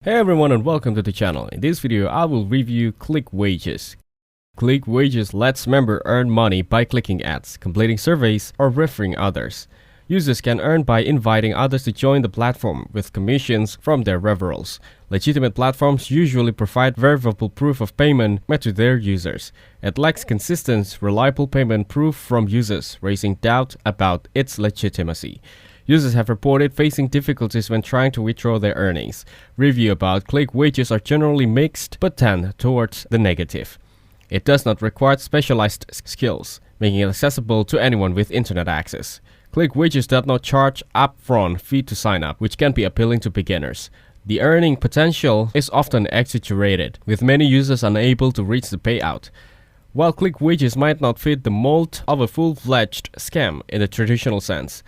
Hey everyone and welcome to the channel. In this video I will review ClickWages. ClickWages lets members earn money by clicking ads, completing surveys, or referring others. Users can earn by inviting others to join the platform with commissions from their referrals. Legitimate platforms usually provide verifiable proof of payment made to their users. It lacks consistent, reliable payment proof from users, raising doubt about its legitimacy. Users have reported facing difficulties when trying to withdraw their earnings. Reviews about ClickWages are generally mixed but tend towards the negative. It does not require specialized skills, making it accessible to anyone with internet access. ClickWages does not charge upfront fee to sign up, which can be appealing to beginners. The earning potential is often exaggerated, with many users unable to reach the payout. While ClickWages might not fit the mold of a full-fledged scam in the traditional sense,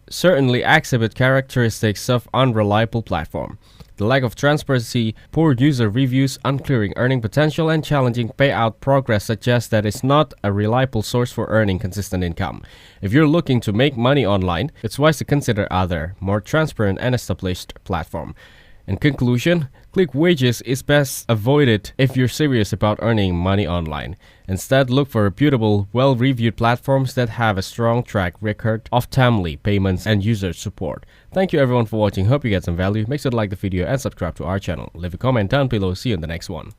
certainly exhibit characteristics of unreliable platform. The lack of transparency, poor user reviews, unclear earning potential, and challenging payout progress suggest that it's not a reliable source for earning consistent income. If you're looking to make money online, it's wise to consider other, more transparent and established platform. In conclusion, ClickWages is best avoided if you're serious about earning money online. Instead, look for reputable, well-reviewed platforms that have a strong track record of timely payments and user support. Thank you everyone for watching. Hope you get some value. Make sure to like the video and subscribe to our channel. Leave a comment down below. See you in the next one.